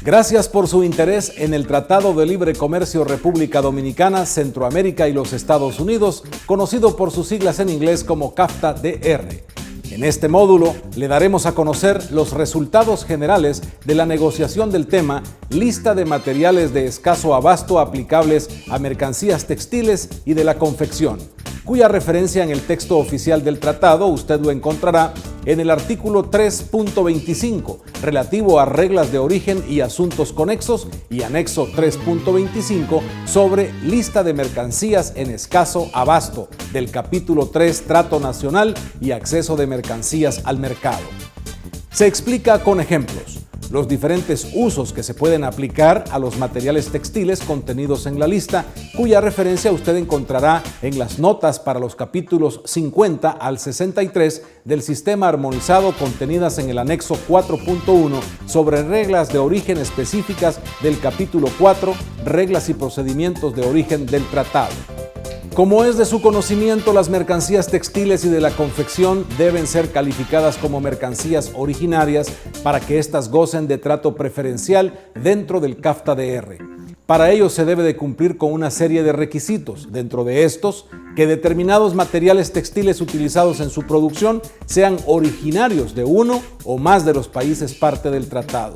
Gracias por su interés en el Tratado de Libre Comercio República Dominicana, Centroamérica y los Estados Unidos, conocido por sus siglas en inglés como CAFTA-DR. En este módulo le daremos a conocer los resultados generales de la negociación del tema Lista de materiales de escaso abasto aplicables a mercancías textiles y de la confección, cuya referencia en el texto oficial del tratado usted lo encontrará en el artículo 3.25, relativo a reglas de origen y asuntos conexos, y anexo 3.25 sobre lista de mercancías en escaso abasto, del capítulo 3, Trato Nacional y acceso de mercancías al mercado. Se explica con ejemplos los diferentes usos que se pueden aplicar a los materiales textiles contenidos en la lista, cuya referencia usted encontrará en las notas para los capítulos 50 al 63 del sistema armonizado contenidas en el anexo 4.1 sobre reglas de origen específicas del capítulo 4, reglas y procedimientos de origen del tratado. Como es de su conocimiento, las mercancías textiles y de la confección deben ser calificadas como mercancías originarias para que éstas gocen de trato preferencial dentro del CAFTA-DR. Para ello se debe de cumplir con una serie de requisitos, dentro de estos, que determinados materiales textiles utilizados en su producción sean originarios de uno o más de los países parte del tratado.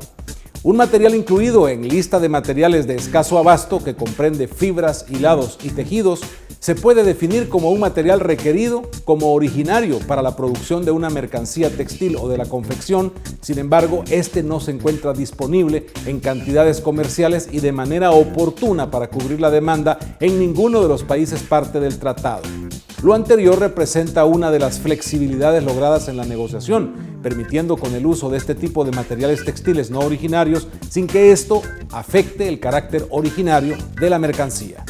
Un material incluido en lista de materiales de escaso abasto, que comprende fibras, hilados y tejidos, se puede definir como un material requerido como originario para la producción de una mercancía textil o de la confección. Sin embargo, este no se encuentra disponible en cantidades comerciales y de manera oportuna para cubrir la demanda en ninguno de los países parte del tratado. Lo anterior representa una de las flexibilidades logradas en la negociación, permitiendo con el uso de este tipo de materiales textiles no originarios sin que esto afecte el carácter originario de la mercancía.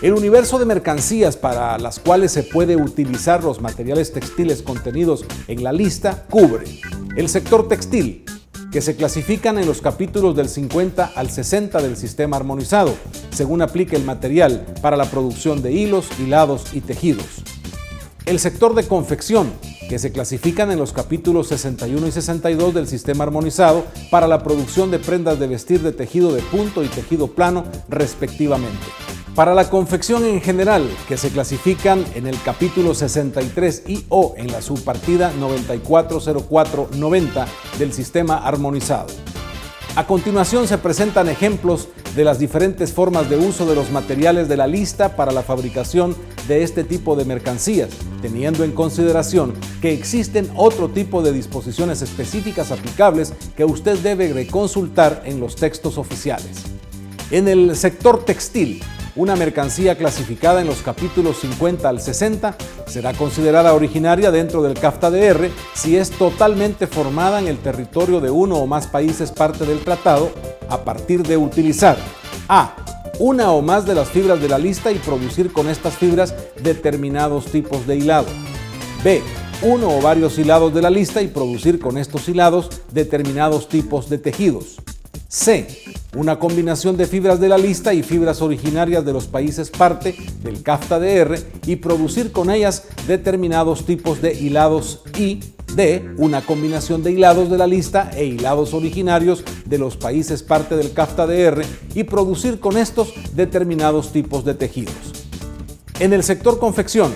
El universo de mercancías para las cuales se puede utilizar los materiales textiles contenidos en la lista cubre el sector textil, que se clasifican en los capítulos del 50 al 60 del sistema armonizado, según aplica el material para la producción de hilos, hilados y tejidos. El sector de confección, que se clasifican en los capítulos 61 y 62 del sistema armonizado para la producción de prendas de vestir de tejido de punto y tejido plano, respectivamente. Para la confección en general, que se clasifican en el capítulo 63 y o en la subpartida 940490 del sistema armonizado. A continuación se presentan ejemplos de las diferentes formas de uso de los materiales de la lista para la fabricación de este tipo de mercancías, teniendo en consideración que existen otro tipo de disposiciones específicas aplicables que usted debe reconsultar en los textos oficiales. En el sector textil, una mercancía clasificada en los capítulos 50 al 60 será considerada originaria dentro del CAFTA-DR si es totalmente formada en el territorio de uno o más países parte del tratado a partir de utilizar a. Una o más de las fibras de la lista y producir con estas fibras determinados tipos de hilado. b. Uno o varios hilados de la lista y producir con estos hilados determinados tipos de tejidos. c. Una combinación de fibras de la lista y fibras originarias de los países parte del CAFTA-DR y producir con ellas determinados tipos de hilados, y d. Una combinación de hilados de la lista e hilados originarios de los países parte del CAFTA-DR y producir con estos determinados tipos de tejidos. En el sector confección,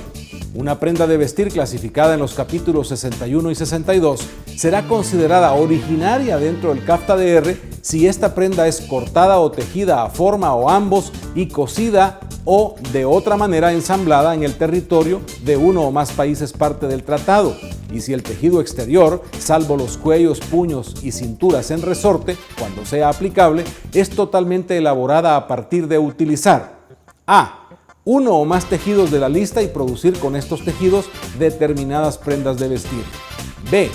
una prenda de vestir clasificada en los capítulos 61 y 62 será considerada originaria dentro del CAFTA-DR si esta prenda es cortada o tejida a forma o ambos y cosida o de otra manera ensamblada en el territorio de uno o más países parte del tratado, y si el tejido exterior, salvo los cuellos, puños y cinturas en resorte, cuando sea aplicable, es totalmente elaborada a partir de utilizar a. Uno o más tejidos de la lista y producir con estos tejidos determinadas prendas de vestir. b.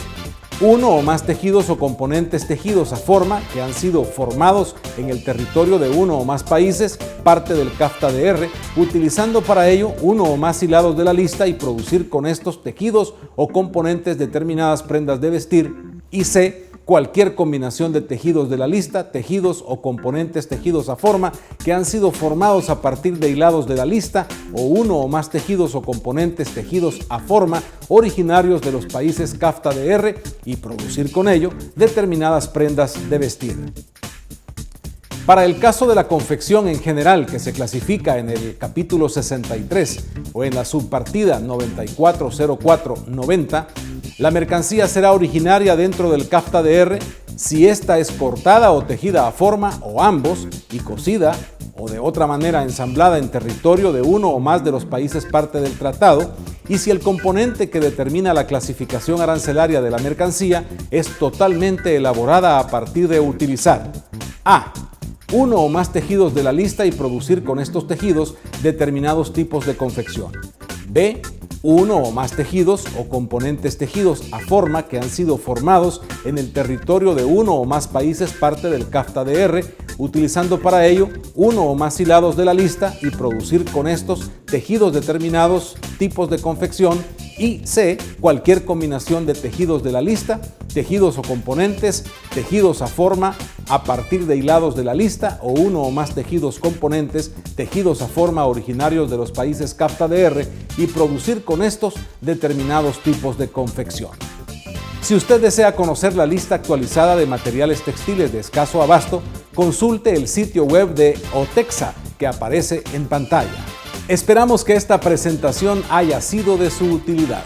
Uno o más tejidos o componentes tejidos a forma que han sido formados en el territorio de uno o más países parte del CAFTA-DR, utilizando para ello uno o más hilados de la lista y producir con estos tejidos o componentes determinadas prendas de vestir. Y c. cualquier combinación de tejidos de la lista, tejidos o componentes tejidos a forma que han sido formados a partir de hilados de la lista o uno o más tejidos o componentes tejidos a forma originarios de los países CAFTA-DR y producir con ello determinadas prendas de vestir. Para el caso de la confección en general, que se clasifica en el capítulo 63 o en la subpartida 940490, la mercancía será originaria dentro del CAFTA-DR si ésta es cortada o tejida a forma o ambos y cosida o de otra manera ensamblada en territorio de uno o más de los países parte del tratado, y si el componente que determina la clasificación arancelaria de la mercancía es totalmente elaborada a partir de utilizar a. uno o más tejidos de la lista y producir con estos tejidos determinados tipos de confección. B. Uno o más tejidos o componentes tejidos a forma que han sido formados en el territorio de uno o más países parte del CAFTA-DR, utilizando para ello uno o más hilados de la lista y producir con estos tejidos determinados tipos de confección. Y C. Cualquier combinación de tejidos de la lista, tejidos o componentes, tejidos a forma a partir de hilados de la lista o uno o más tejidos componentes, tejidos a forma originarios de los países CAFTA-DR y producir con estos determinados tipos de confección. Si usted desea conocer la lista actualizada de materiales textiles de escaso abasto, consulte el sitio web de OTEXA que aparece en pantalla. Esperamos que esta presentación haya sido de su utilidad.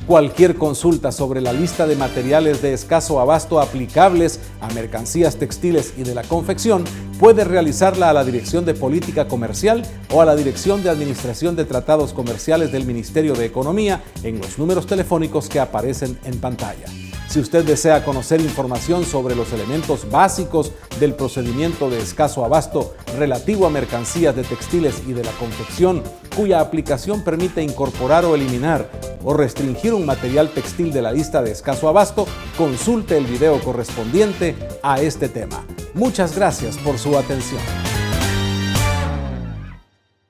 Cualquier consulta sobre la lista de materiales de escaso abasto aplicables a mercancías textiles y de la confección puede realizarla a la Dirección de Política Comercial o a la Dirección de Administración de Tratados Comerciales del Ministerio de Economía en los números telefónicos que aparecen en pantalla. Si usted desea conocer información sobre los elementos básicos del procedimiento de escaso abasto relativo a mercancías de textiles y de la confección, cuya aplicación permite incorporar o eliminar o restringir un material textil de la lista de escaso abasto, consulte el video correspondiente a este tema. Muchas gracias por su atención.